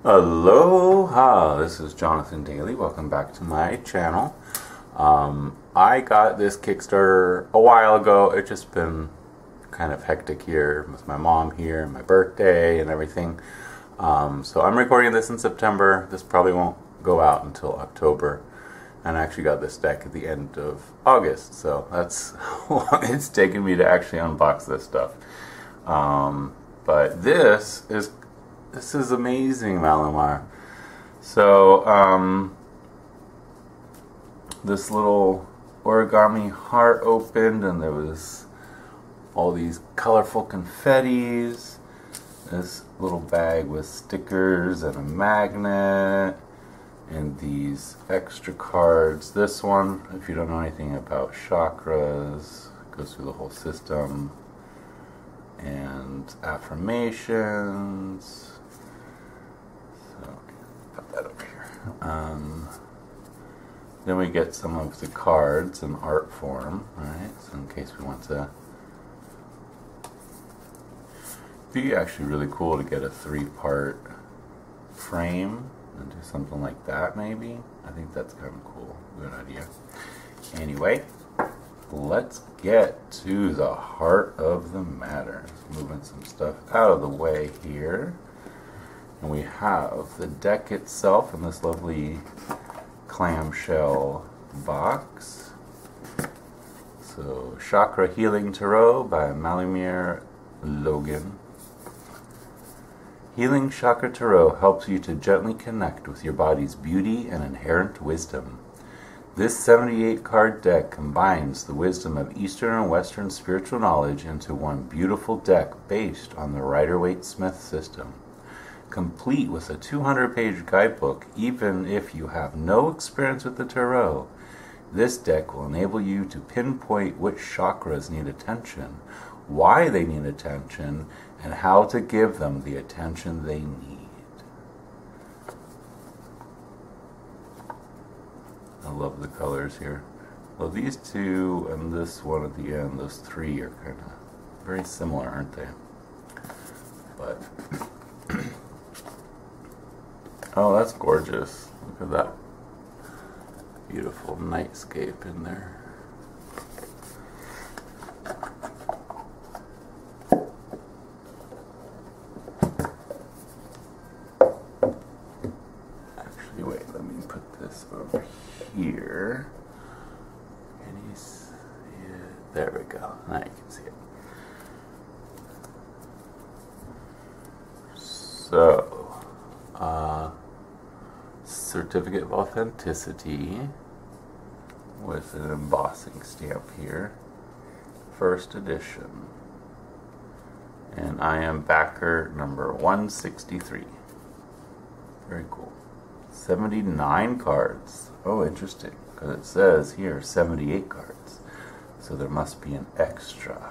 Aloha, this is Jonathan Daly. Welcome back to my channel. I got this Kickstarter a while ago. It's just been kind of hectic here with my mom here and my birthday and everything. So I'm recording this in September. This probably won't go out until October. And I actually got this deck at the end of August. So that's how long it's taken me to actually unbox this stuff. But this is amazing, Malumir. So, this little origami heart opened, and there was all these colorful confettis. This little bag with stickers and a magnet, and these extra cards. This one, if you don't know anything about chakras, goes through the whole system, and affirmations. So, put that over here. Then we get some of the cards in art form, right? So in case we want to, it'd be actually really cool to get a 3-part frame and do something like that, maybe. I think that's kind of cool. Good idea. Anyway, let's get to the heart of the matter. Moving some stuff out of the way here. And we have the deck itself in this lovely clamshell box. So, Chakra Healing Tarot by Malumir, Logan. Healing Chakra Tarot helps you to gently connect with your body's beauty and inherent wisdom. This 78-card deck combines the wisdom of Eastern and Western spiritual knowledge into one beautiful deck based on the Rider-Waite-Smith system. Complete with a 200-page guidebook, even if you have no experience with the tarot, this deck will enable you to pinpoint which chakras need attention, why they need attention, and how to give them the attention they need. I love the colors here. Well, these two and this one at the end, those three are kind of very similar, aren't they? But oh, that's gorgeous. Look at that beautiful nightscape in there. Actually, wait, let me put this over here. Can you see it? There we go. Now you can see it. So, certificate of authenticity with an embossing stamp here. First edition. And I am backer number 163. Very cool. 79 cards. Oh, interesting. Because it says here 78 cards. So there must be an extra.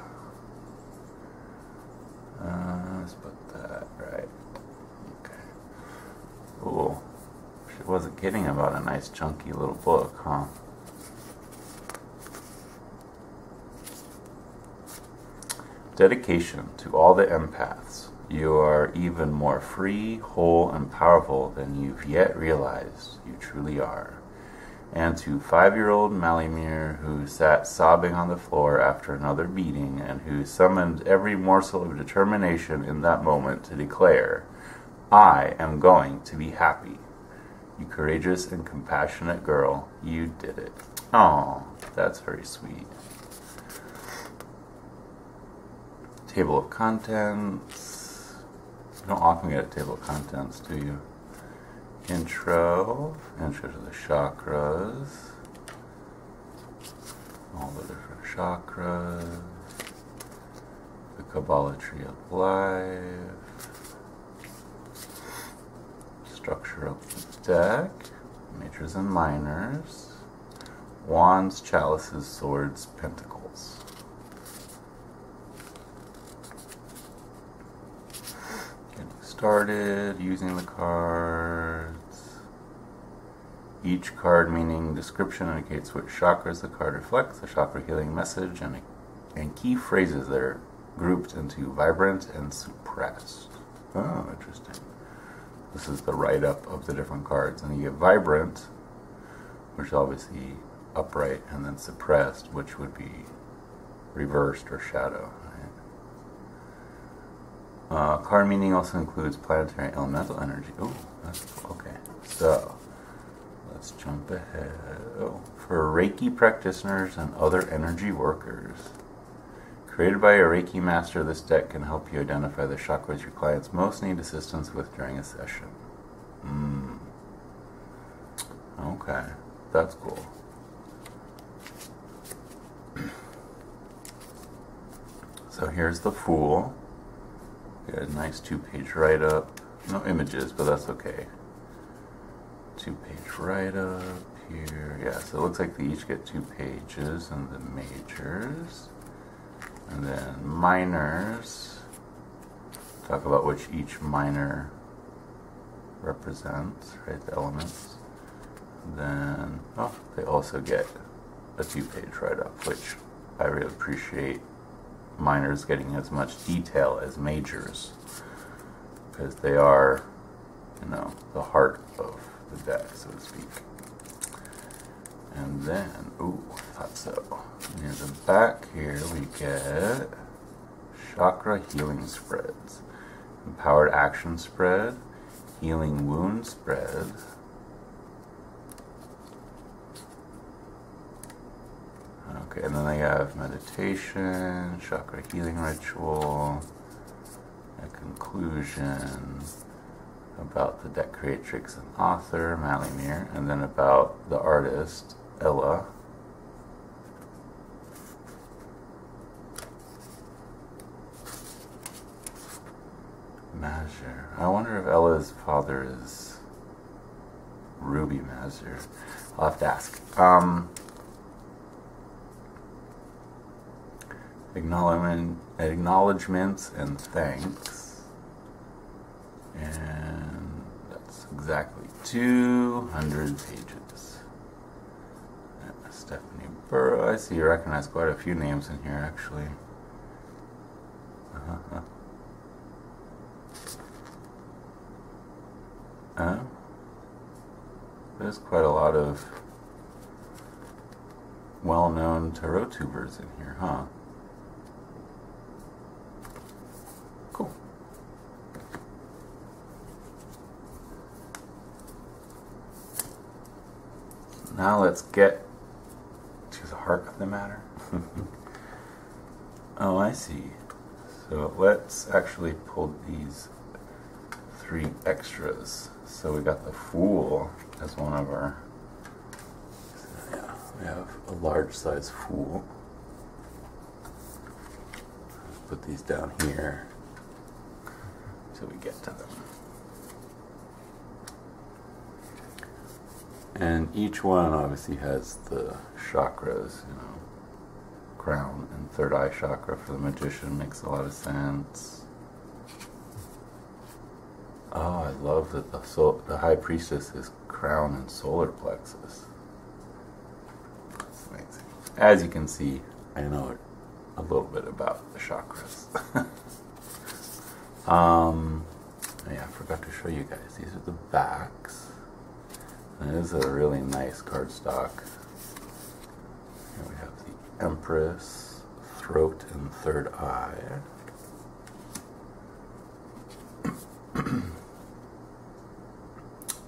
Let's put that right. Okay. Cool. She wasn't kidding about a nice chunky little book, huh? Dedication to all the empaths. You are even more free, whole, and powerful than you've yet realized you truly are. And to 5-year-old Malumir, who sat sobbing on the floor after another beating and who summoned every morsel of determination in that moment to declare, I am going to be happy. You courageous and compassionate girl, you did it. Oh, that's very sweet. Table of contents. You don't often get a table of contents, do you? Intro to the chakras. All the different chakras. The Kabbalah Tree of Life. Structure of the deck. Majors and minors. Wands, chalices, swords, pentacles. Getting started using the cards. Each card meaning description indicates which chakras the card reflects, the chakra healing message, and key phrases that are grouped into vibrant and suppressed. Oh, interesting. This is the write-up of the different cards. And you get Vibrant, which is obviously upright, and then Suppressed, which would be reversed or shadow. Right? Card meaning also includes planetary elemental energy. Oh, that's cool. Okay. So, let's jump ahead. Oh, for Reiki practitioners and other energy workers. Created by a Reiki master, this deck can help you identify the chakras your clients most need assistance with during a session. Okay, that's cool. So here's the Fool. Got a nice 2-page write-up. No images, but that's okay. 2-page write-up here. Yeah, so it looks like they each get 2 pages, and the majors. And then minors, talk about which each minor represents, right, the elements. And then, they also get a 2-page write-up, which I really appreciate minors getting as much detail as majors, because they are, the heart of the deck, so to speak. And then, I thought so. Near the back here we get Chakra Healing Spreads. Empowered Action Spread, Healing Wound Spread, okay, and then they have Meditation, Chakra Healing Ritual, a conclusion about the deck creatrix and author, Malumir, and then about the artist, Ella. Mazur. I wonder if Ella's father is Ruby Mazur. I'll have to ask. Acknowledgements and thanks. And that's exactly 200 pages. Stephanie Burrow. I see you recognize quite a few names in here, actually. There's quite a lot of well-known tarot tubers in here, huh? Cool. Now let's get to the heart of the matter. Oh, I see. So let's actually pull these 3 extras. So we got the Fool as one of our. So yeah, we have a large size Fool. Put these down here till we get to them. And each one obviously has the chakras, crown and third eye chakra for the magician makes a lot of sense. Oh, I love that the high priestess is crown and solar plexus. That's amazing. As you can see, I know a little bit about the chakras. Yeah, I forgot to show you guys. These are the backs. And it is a really nice cardstock. Here we have the Empress, throat and third eye.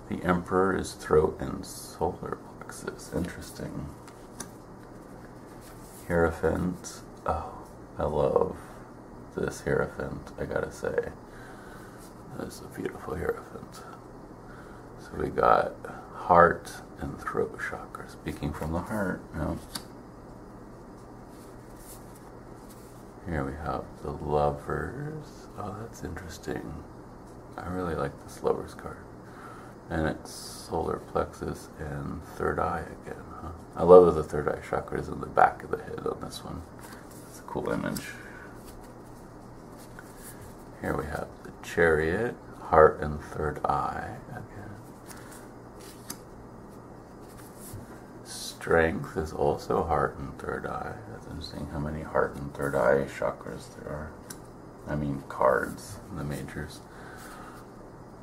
The Emperor is throat and solar plexus. Interesting. Hierophant. Oh, I love this Hierophant, I gotta say. That is a beautiful Hierophant. So we got heart and throat chakra. Speaking from the heart. Here we have the Lovers. Oh, that's interesting. I really like this Lovers card. And it's solar plexus and third eye again, huh? I love that the third eye chakra is in the back of the head on this one. It's a cool image. Here we have the Chariot, heart and third eye again. Strength is also heart and third eye. That's interesting how many heart and third eye chakras there are. I mean cards, the majors.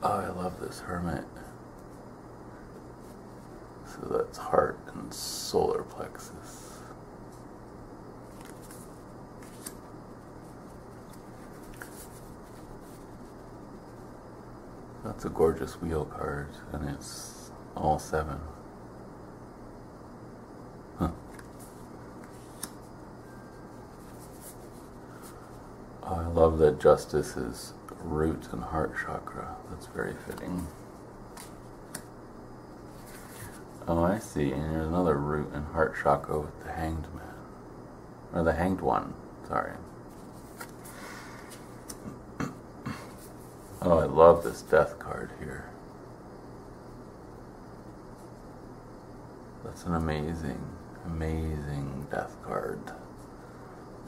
Oh, I love this hermit. So that's heart and solar plexus. That's a gorgeous wheel card, and it's all 7. Huh. Oh, I love that justice is root and heart chakra. That's very fitting. Oh, I see. And there's another root and heart chakra with the hanged man. Or the hanged one. Sorry. Oh, I love this death card here. That's an amazing, amazing death card.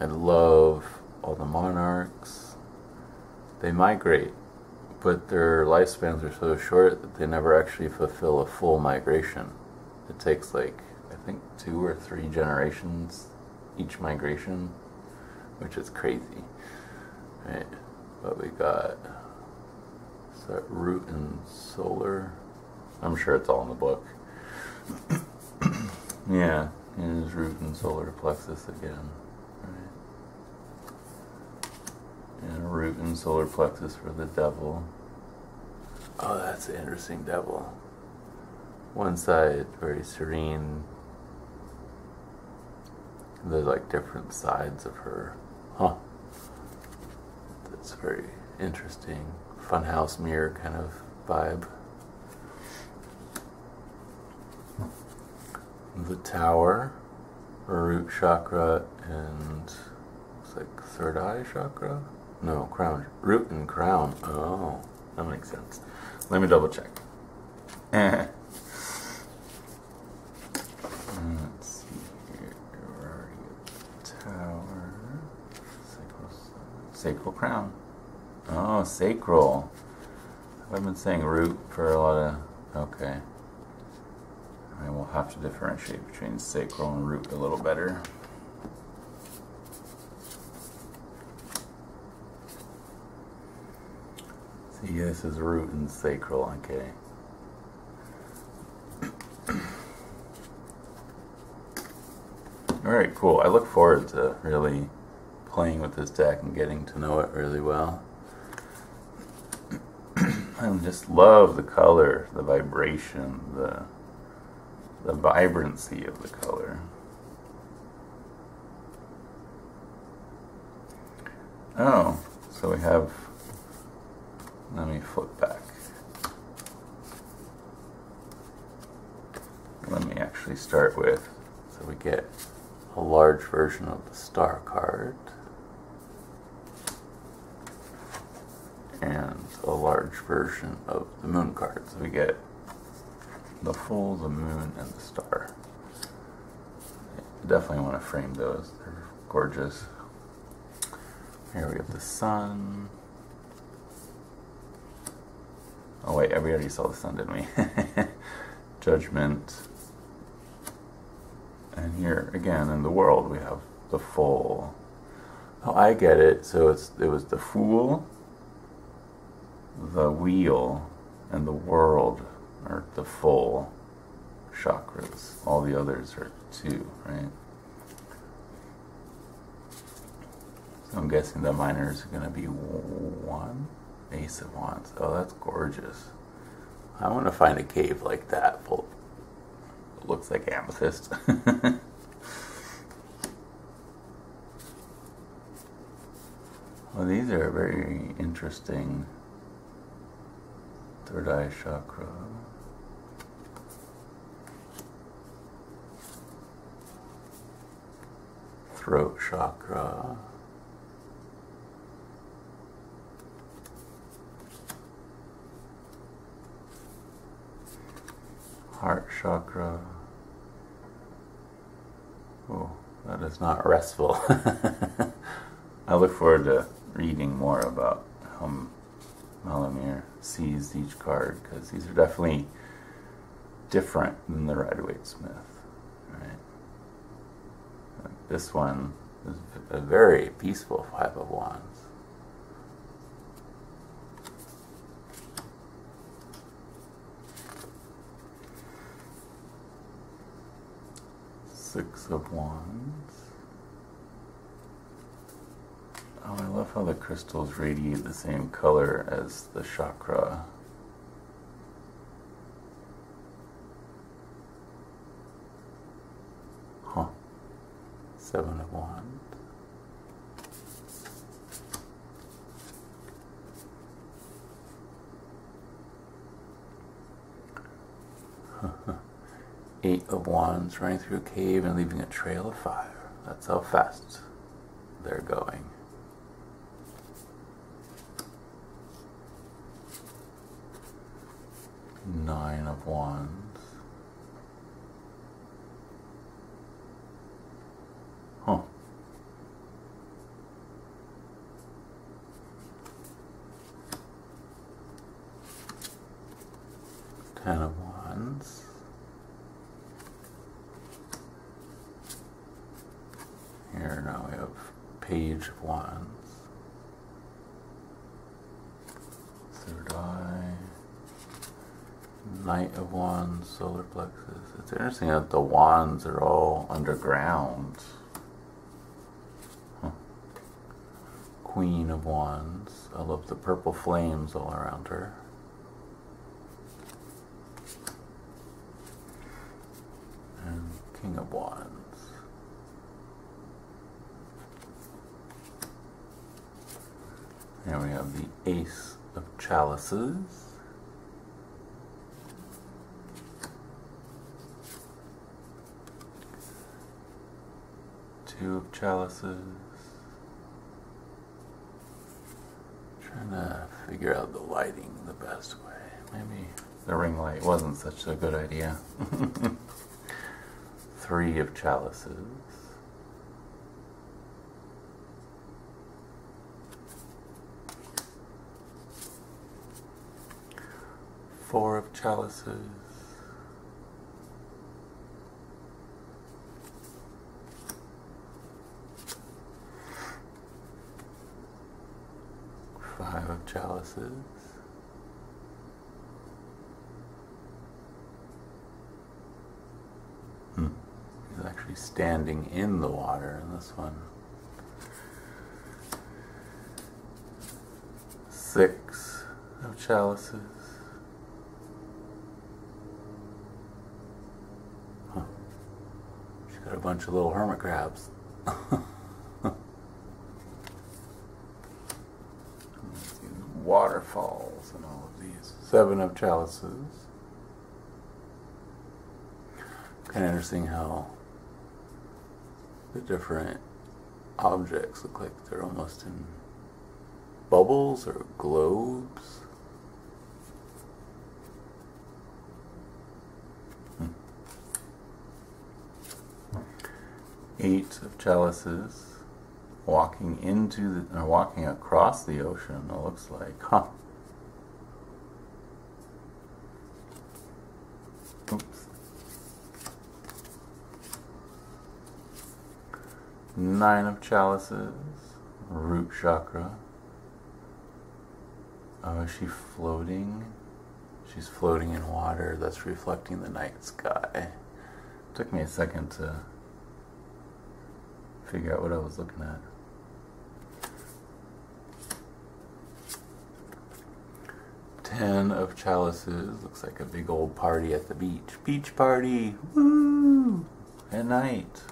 I love all the monarchs. They migrate, but their lifespans are so short that they never actually fulfill a full migration. It takes like, I think 2 or 3 generations each migration, which is crazy, right? But we got root and solar. I'm sure it's all in the book. Yeah, here's root and solar plexus again, right? And root and solar plexus for the devil. Oh, that's an interesting devil. One side very serene. There's like different sides of her. Huh. That's very interesting. Funhouse mirror kind of vibe. The tower, root chakra, and looks like third eye chakra? No, crown. Root and crown. Oh, that makes sense. Let me double check. Let's see here. Where are you? Tower. Sacral crown. Oh, sacral. I've been saying root for a lot of... Okay. I will have to differentiate between sacral and root a little better. See, this is root and sacral, okay. Alright, cool. I look forward to really playing with this deck and getting to know it really well. I just love the color, the vibration, the vibrancy of the color. Oh, so we have, let me flip back. Let me actually start with, so we get a large version of the star card and a large version of the moon card. So we get the full, the moon, and the star. I definitely want to frame those. They're gorgeous. Here we have the sun. Oh wait, we already saw the sun, didn't we? Judgment. And here again in the world we have the full. Oh, I get it. So it was the Fool, the Wheel, and the World are the full chakras. All the others are 2, right? So I'm guessing the minors are going to be 1. Ace of Wands. Oh, that's gorgeous. I want to find a cave like that full. It looks like amethyst. Well, these are very interesting. Third eye chakra. Throat chakra. Heart chakra. Oh, that is not restful. I look forward to reading more about how Malumir sees each card, because these are definitely different than the Rider-Waite-Smith, right? This one is a very peaceful 5 of Wands. Six of Wands. Oh, I love how the crystals radiate the same color as the chakra. Huh. Seven of Wands. Eight of Wands, running through a cave and leaving a trail of fire. That's how fast they're going. Nine of Wands. Huh. Ten of Wands. Here now we have Page of Wands. Third eye. Knight of Wands, solar plexus. It's interesting that the wands are all underground. Huh. Queen of Wands. I love the purple flames all around her. And King of Wands. Here we have the Ace of Chalices. Two of Chalices. Trying to figure out the lighting the best way. Maybe the ring light wasn't such a good idea. Three of Chalices. Four of Chalices. Five of Chalices. He's actually standing in the water in this one. Six of Chalices. She's got a bunch of little hermit crabs. Waterfalls and all of these. Seven of Chalices. Kind of interesting how the different objects look like they're almost in bubbles or globes. Eight of Chalices. Walking into the, or walking across the ocean, it looks like. Huh. Oops. Nine of Chalices. Root chakra. Oh, is she floating? She's floating in water that's reflecting the night sky. Took me a second to figure out what I was looking at. 10 of Chalices. Looks like a big old party at the beach. Beach party! Woo! At night.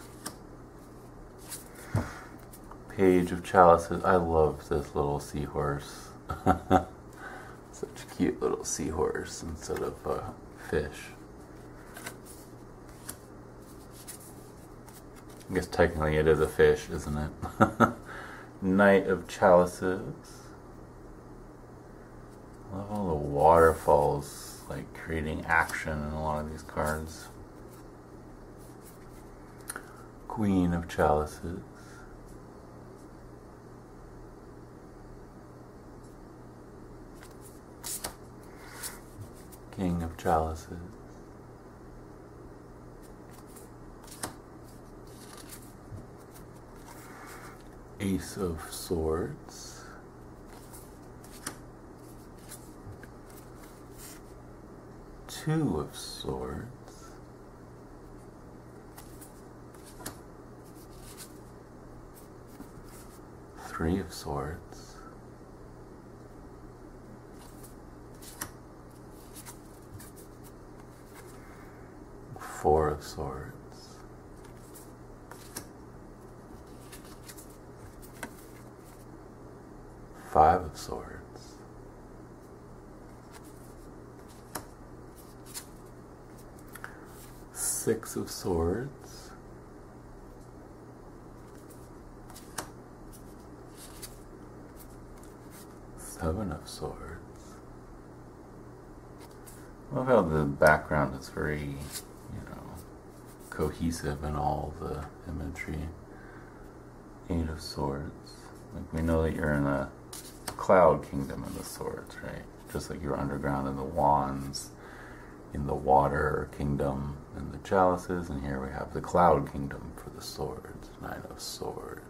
Page of Chalices. I love this little seahorse. Such a cute little seahorse instead of a fish. I guess technically it is a fish, isn't it? Knight of Chalices. I love all the waterfalls, like creating action in a lot of these cards. Queen of Chalices. King of Chalices. Ace of Swords. Two of Swords. 3 of Swords. 4 of Swords. 5 of Swords. 6 of Swords. 7 of Swords. I love how the background is very, cohesive in all the imagery. 8 of Swords. Like, we know that you're in a cloud kingdom in the swords, right? Just like you're underground in the wands, in the water kingdom, in the chalices, and here we have the cloud kingdom for the swords. 9 of Swords.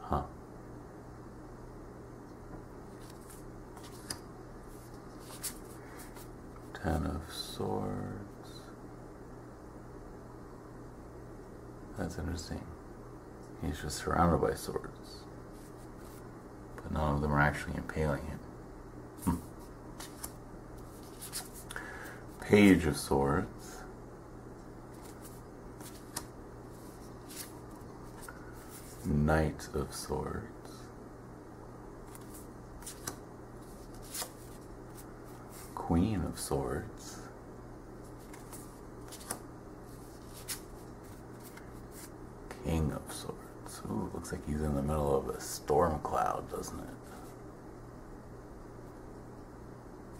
Huh. Ten of Swords. That's interesting. He's just surrounded by swords, but none of them are actually impaling him. Page of Swords. Knight of Swords. Queen of Swords. King of Swords. Ooh, looks like he's in the middle of a storm cloud, doesn't it?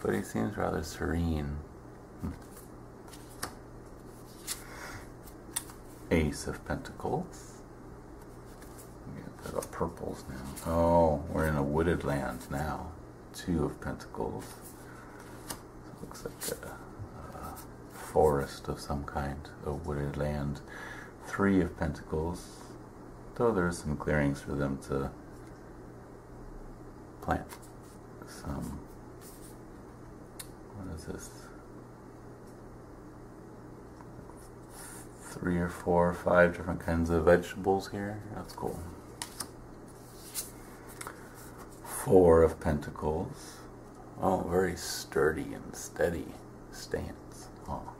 But he seems rather serene. Ace of Pentacles. We got purples now. Oh, we're in a wooded land now. 2 of Pentacles. So it looks like a forest of some kind, a wooded land. 3 of Pentacles. Though there's some clearings for them to plant some. What is this? 3 or 4 or 5 different kinds of vegetables here. That's cool. 4 of Pentacles. Oh, very sturdy and steady stance. Oh.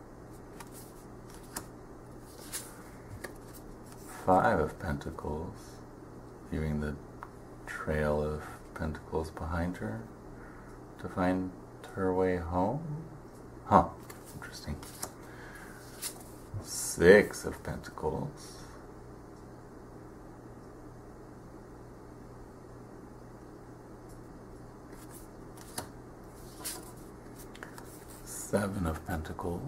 5 of Pentacles, viewing the trail of pentacles behind her to find her way home. Huh, interesting. 6 of Pentacles. 7 of Pentacles.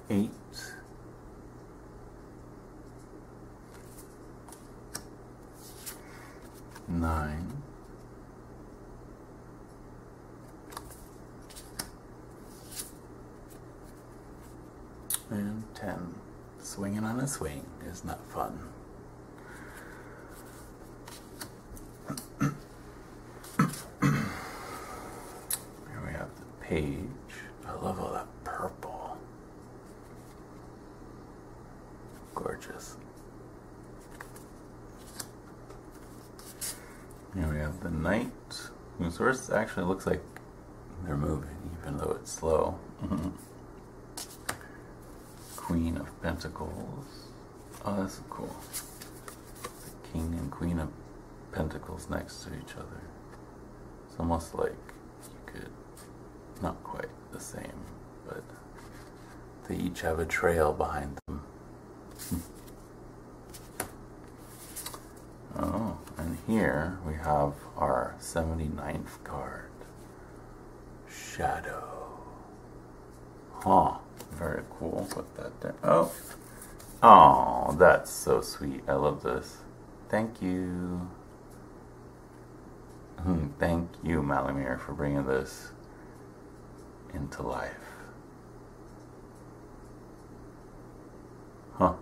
8. 9. 10. Swinging on a swing is not fun. Here we have the page. I love all that purple. Gorgeous. Here we have the knight, whose horse actually looks like they're moving, even though it's slow. Queen of Pentacles. Oh, that's cool. The King and Queen of Pentacles next to each other. It's almost like you could, not quite the same, but they each have a trail behind them. Oh, and here we have our 79th card. Shadow. Huh. Very cool. Put that there. Oh. Oh, that's so sweet. I love this. Thank you. Thank you, Malumir, for bringing this into life. Huh.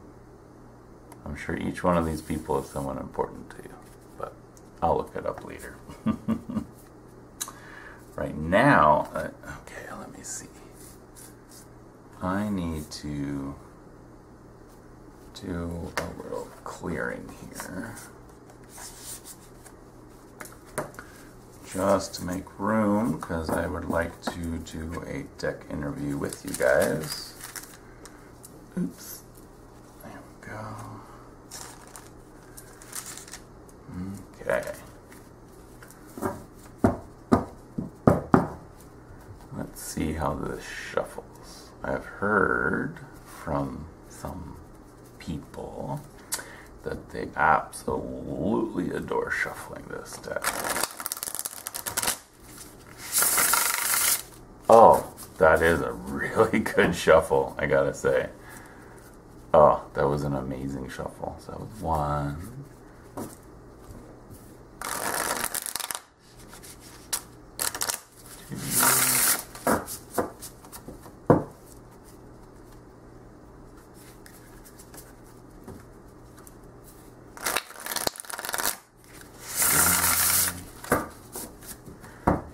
I'm sure each one of these people is someone important to you, but I'll look it up later. Right now, okay, let me see. I need to do a little clearing here. Just to make room, because I would like to do a deck interview with you guys. Oops. There we go. Okay. Let's see how this shuffles. I've heard from some people that they absolutely adore shuffling this deck. Oh, that is a really good shuffle, I gotta say. Oh, that was an amazing shuffle. So that was 1, 2.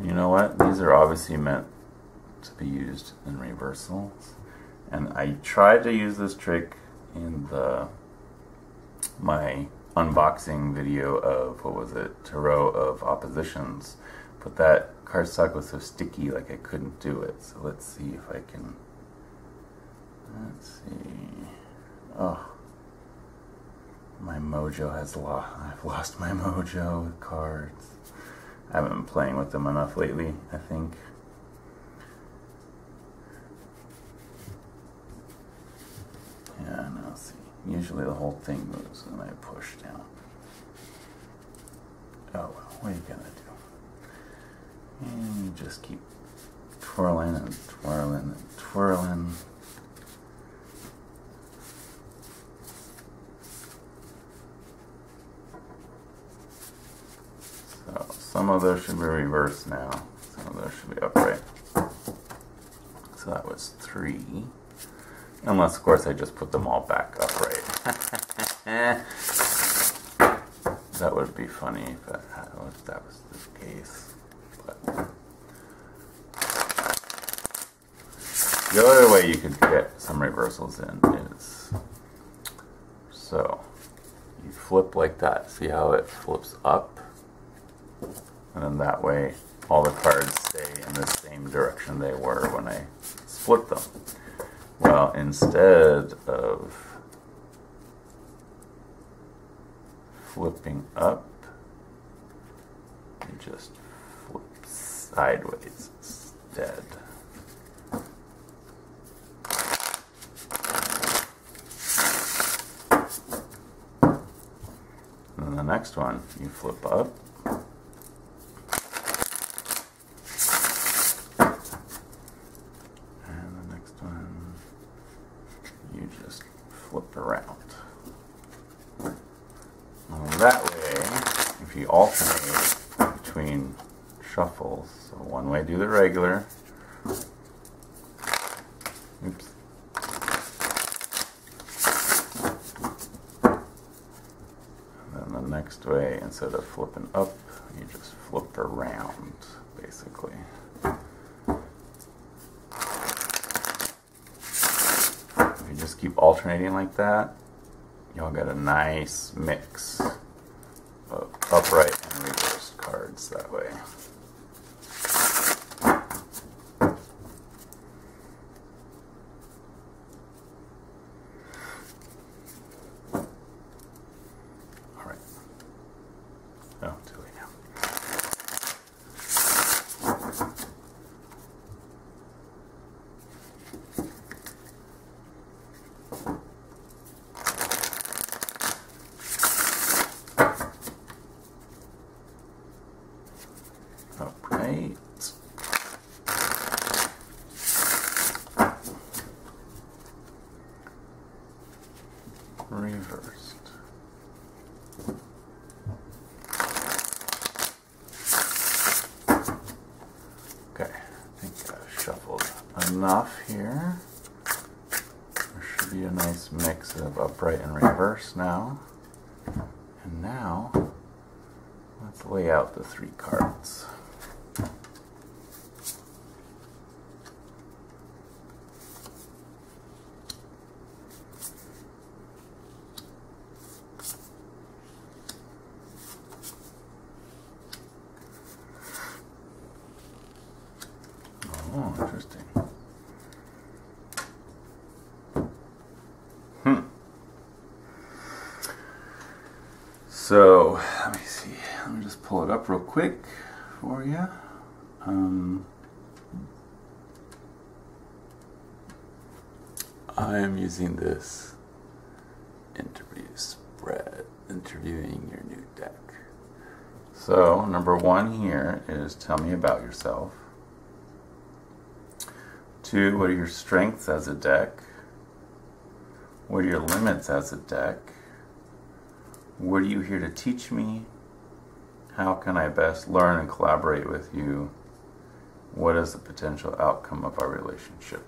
You know what? These are obviously meant to be used in reversals, and I tried to use this trick in my unboxing video of, what was it, Tarot of Oppositions, but that cardstock was so sticky, like I couldn't do it. So let's see if I can. Let's see. Oh, my mojo has lost. I've lost my mojo with cards. I haven't been playing with them enough lately, I think. Yeah, no, see. Usually the whole thing moves when I push down. Oh well, what are you gonna do? And you just keep twirling and twirling and twirling. So some of those should be reversed now. Some of those should be upright. So that was 3. Unless, of course, I just put them all back upright. That would be funny if that was the case. But the other way you could get some reversals in is, so you flip like that. See how it flips up? And then that way all the cards stay in the same direction they were when I split them. Well, instead of flipping up, you just flip sideways instead. And then the next one, you flip up. Flip around. And that way, if you alternate between shuffles, so one way do the regular, oops, and then the next way, instead of flipping up, you just flip around, basically. Just keep alternating like that, you'll get a nice mix of upright and reversed cards that way. All right. Oh, too late now. Upright. Reversed. Okay, I think I've shuffled enough here. There should be a nice mix of upright and reverse now. And now, let's lay out the 3 cards. So, let me see. Let me just pull it up real quick for you. I am using this interview spread, interviewing your new deck. So, number 1 here is tell me about yourself. 2, what are your strengths as a deck? What are your limits as a deck? What are you here to teach me? How can I best learn and collaborate with you? What is the potential outcome of our relationship?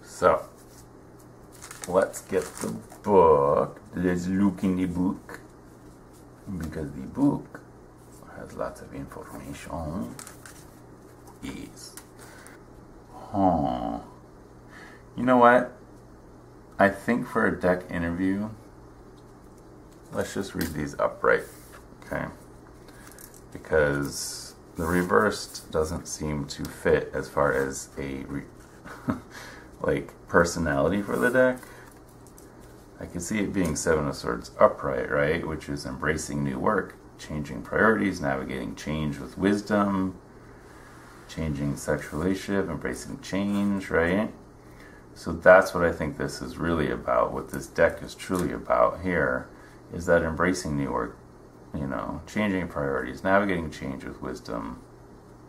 So, let's get the book. Let's look in the book. Because the book has lots of information. Yes. Oh. You know what? I think for a deck interview, let's just read these upright, okay? Because the reversed doesn't seem to fit as far as a like personality for the deck. I can see it being 7 of Swords upright, right? Which is embracing new work, changing priorities, navigating change with wisdom, changing sexual relationship, embracing change, right? So that's what I think this is really about. What this deck is truly about here is that embracing new work, you know, changing priorities, navigating change with wisdom.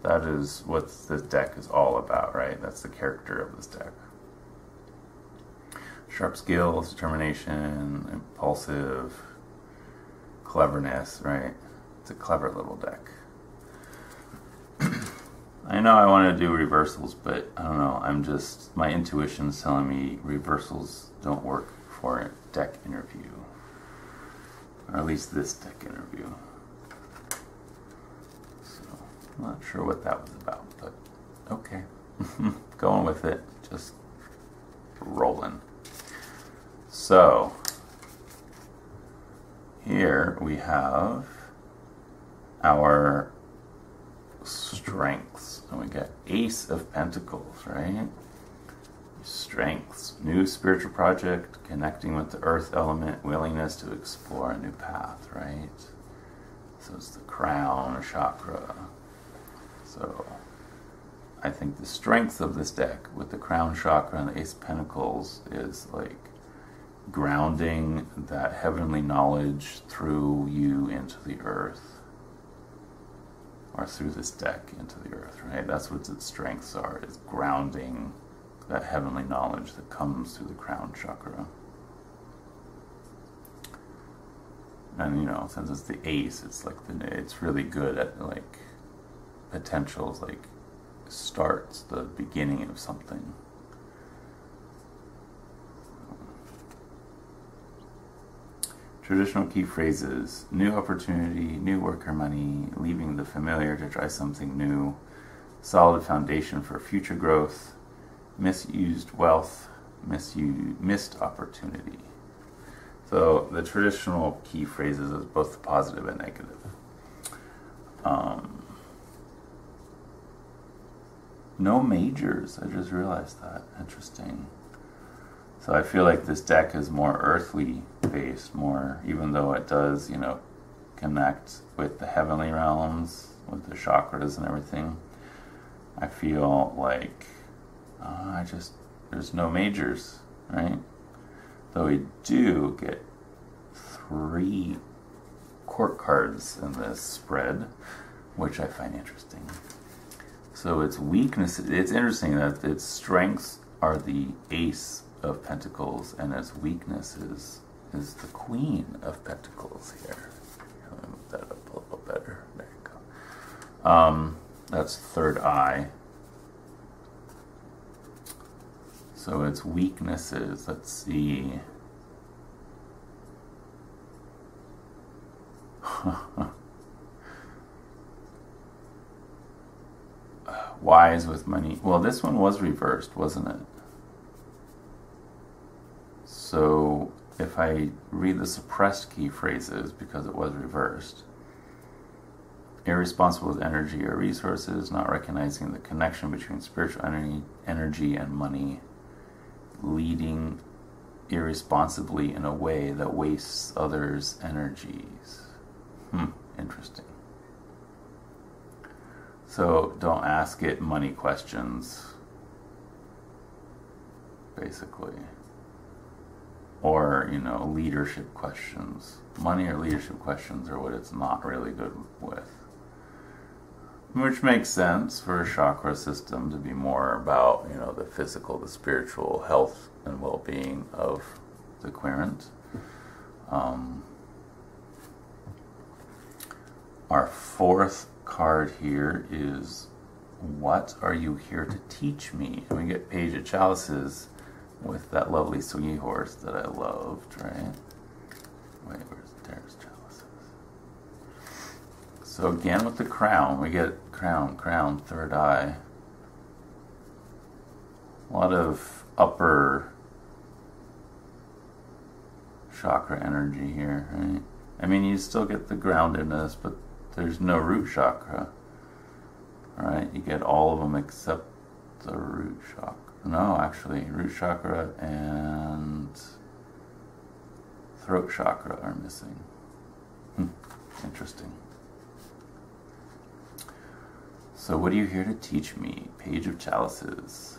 That is what this deck is all about, right? That's the character of this deck. Sharp skills, determination, impulsive, cleverness, right? It's a clever little deck. I know I want to do reversals, but I don't know. My intuition's telling me reversals don't work for a deck interview. Or at least this deck interview. So, I'm not sure what that was about, but okay. Going with it. Just rolling. So, here we have our strengths. And we got Ace of Pentacles, right? Strengths. New spiritual project, connecting with the earth element, willingness to explore a new path, right? So it's the crown, chakra. So I think the strength of this deck with the crown chakra and the Ace of Pentacles is like grounding that heavenly knowledge through you into the earth. Or through this deck into the earth, right? That's what its strengths are, is grounding that heavenly knowledge that comes through the crown chakra. And, you know, since it's the ace, it's like it's really good at like potentials, like starts, the beginning of something. Traditional key phrases: new opportunity, new work or money, leaving the familiar to try something new, solid foundation for future growth, misused wealth, missed opportunity. So the traditional key phrases is both positive and negative. No majors, I just realized that. Interesting. So I feel like this deck is more earthly based, more, even though it does, you know, connect with the heavenly realms, with the chakras and everything. I feel like there's no majors, right? Though we do get 3 court cards in this spread, which I find interesting. So its weaknesses, it's interesting that its strengths are the Ace of Pentacles, and its weaknesses is the Queen of Pentacles here. Let me move that up a little better. There you go. That's third eye. So its weaknesses, let's see. Wise with money. Well, this one was reversed, wasn't it? So if I read the suppressed key phrases, because it was reversed: irresponsible with energy or resources, not recognizing the connection between spiritual energy and money, leading irresponsibly in a way that wastes others' energies. Interesting. So don't ask it money questions, basically. Or, leadership questions. Money or leadership questions are what it's not really good with. Which makes sense for a chakra system to be more about, the physical, the spiritual health and well-being of the querent. Our fourth card here is, what are you here to teach me? And we get Page of Chalices with that lovely swingy horse that I loved, right? Wait, there's Chalices. So again with the crown, we get crown, third eye. A lot of upper chakra energy here, right? I mean, you still get the groundedness, but there's no root chakra. Alright, you get all of them except the root chakra. No, actually, root chakra and throat chakra are missing. Interesting. So what are you here to teach me? Page of Chalices.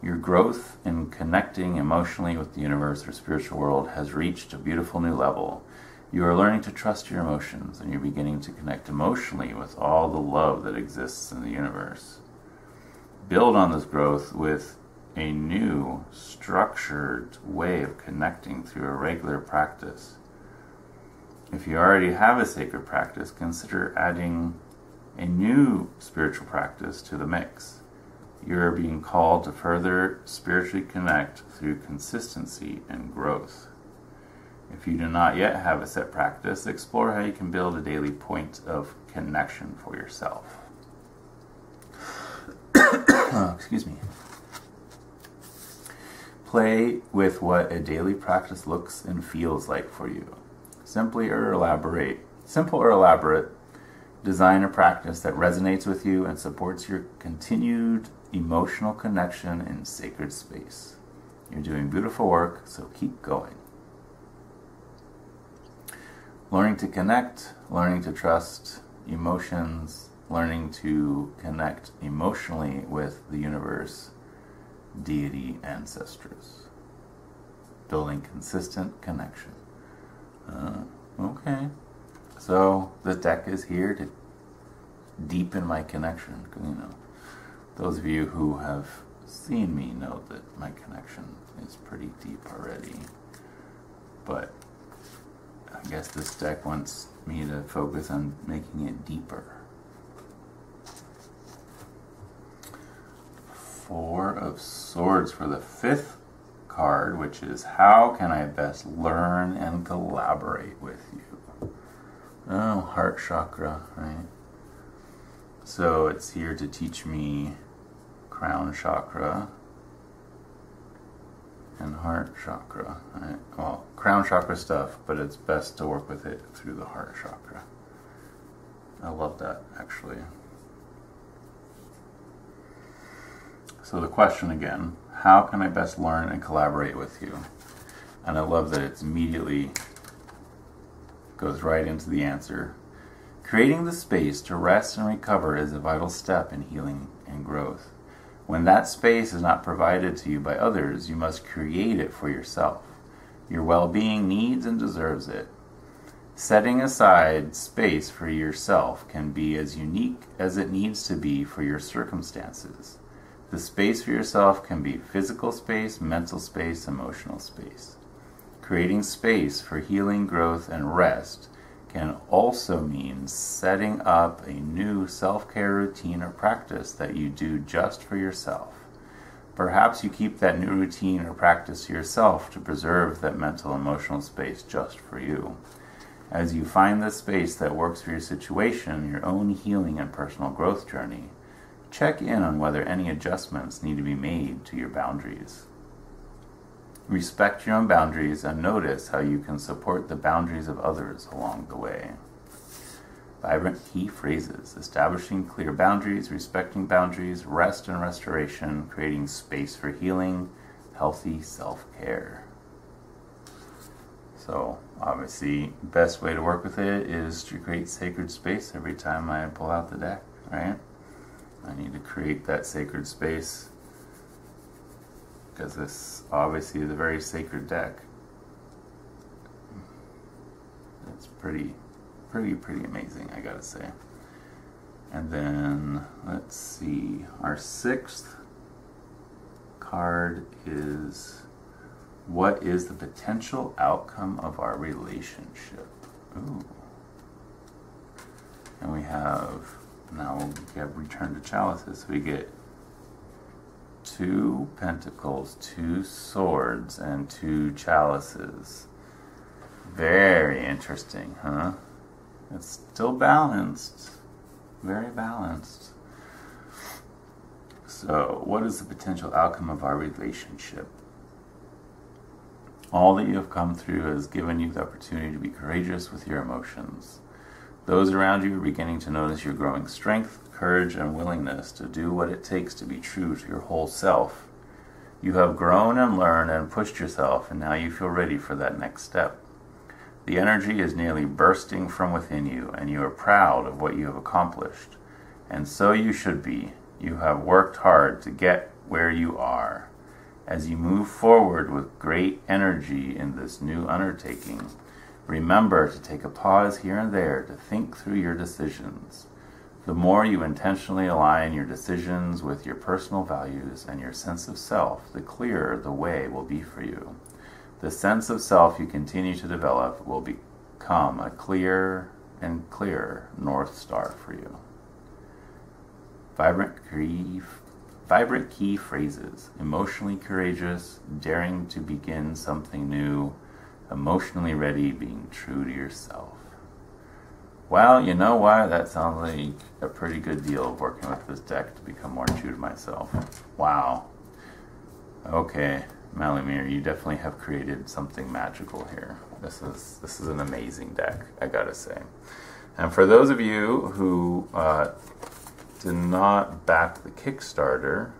Your growth in connecting emotionally with the universe or spiritual world has reached a beautiful new level. You are learning to trust your emotions, and you're beginning to connect emotionally with all the love that exists in the universe. Build on this growth with a new, structured way of connecting through a regular practice. If you already have a sacred practice, consider adding a new spiritual practice to the mix. You are being called to further spiritually connect through consistency and growth. If you do not yet have a set practice, explore how you can build a daily point of connection for yourself. Excuse me. Play with what a daily practice looks and feels like for you. Simple or elaborate, design a practice that resonates with you and supports your continued emotional connection in sacred space. You're doing beautiful work, so keep going. Learning to connect, learning to trust emotions, learning to connect emotionally with the universe, deity, ancestors. Building consistent connection. Okay. So the deck is here to deepen my connection. Those of you who have seen me know that my connection is pretty deep already. But I guess this deck wants me to focus on making it deeper. Four of Swords for the fifth card, which is, how can I best learn and collaborate with you? Oh, heart chakra, right? So it's here to teach me crown chakra and heart chakra. Right? Well, crown chakra stuff, but it's best to work with it through the heart chakra. I love that, actually. So the question again, how can I best learn and collaborate with you? And I love that it's immediately goes right into the answer. Creating the space to rest and recover is a vital step in healing and growth. When that space is not provided to you by others, you must create it for yourself. Your well-being needs and deserves it. Setting aside space for yourself can be as unique as it needs to be for your circumstances. The space for yourself can be physical space, mental space, emotional space. Creating space for healing, growth, and rest can also mean setting up a new self-care routine or practice that you do just for yourself. Perhaps you keep that new routine or practice to yourself to preserve that mental, emotional space just for you. As you find the space that works for your situation, your own healing and personal growth journey, check in on whether any adjustments need to be made to your boundaries. Respect your own boundaries and notice how you can support the boundaries of others along the way. Vibrant key phrases: establishing clear boundaries, respecting boundaries, rest and restoration, creating space for healing, healthy self-care. So obviously, best way to work with it is to create sacred space every time I pull out the deck, right? I need to create that sacred space because this obviously is a very sacred deck. It's pretty amazing, I gotta say. And then let's see, our sixth card is, what is the potential outcome of our relationship? Ooh. And we have, now we'll get Return to Chalices. We get 2 Pentacles, 2 Swords, and 2 Chalices. Very interesting, huh? It's still balanced. Very balanced. So, what is the potential outcome of our relationship? All that you have come through has given you the opportunity to be courageous with your emotions. Those around you are beginning to notice your growing strength, courage, and willingness to do what it takes to be true to your whole self. You have grown and learned and pushed yourself, and now you feel ready for that next step. The energy is nearly bursting from within you, and you are proud of what you have accomplished. And so you should be. You have worked hard to get where you are. As you move forward with great energy in this new undertaking, remember to take a pause here and there to think through your decisions. The more you intentionally align your decisions with your personal values and your sense of self, the clearer the way will be for you. The sense of self you continue to develop will become a clearer and clearer North Star for you. Vibrant key phrases: emotionally courageous, daring to begin something new, emotionally ready, being true to yourself. Well, you know what? That sounds like a pretty good deal of working with this deck to become more true to myself. Wow. Okay, Malumir, you definitely have created something magical here. This is an amazing deck, I gotta say. And for those of you who did not back the Kickstarter,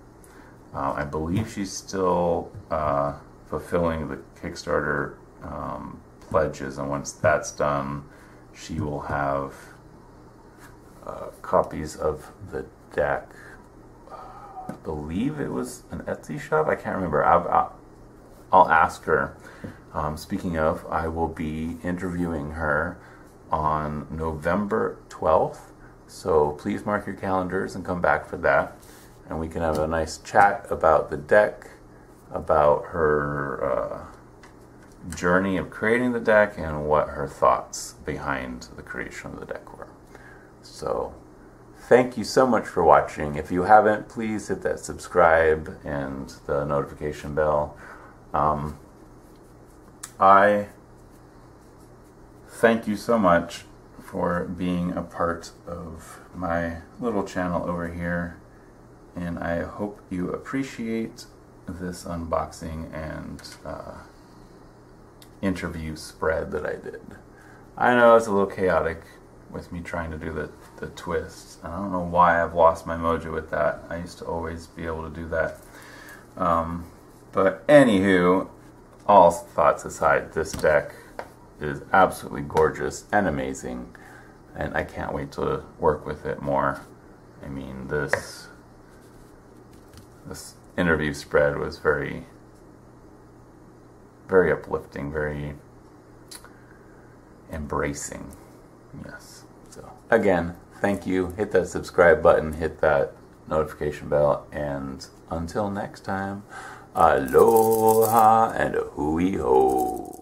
I believe she's still fulfilling the Kickstarter pledges, and once that's done, she will have copies of the deck. I believe it was an Etsy shop. I can't remember. I'll ask her. Speaking of, I will be interviewing her on November 12th. So please mark your calendars and come back for that. And we can have a nice chat about the deck, about her journey of creating the deck, and what her thoughts behind the creation of the deck were. So thank you so much for watching. If you haven't, please hit that subscribe and the notification bell. I thank you so much for being a part of my little channel over here, and I hope you appreciate this unboxing and interview spread that I did. I know it's a little chaotic with me trying to do the twists. I don't know why I've lost my mojo with that. I used to always be able to do that. But anywho, all thoughts aside, this deck is absolutely gorgeous and amazing, and I can't wait to work with it more. I mean, this interview spread was very uplifting, very embracing. Yes. So again, thank you. Hit that subscribe button, hit that notification bell, and until next time, aloha and a hui ho.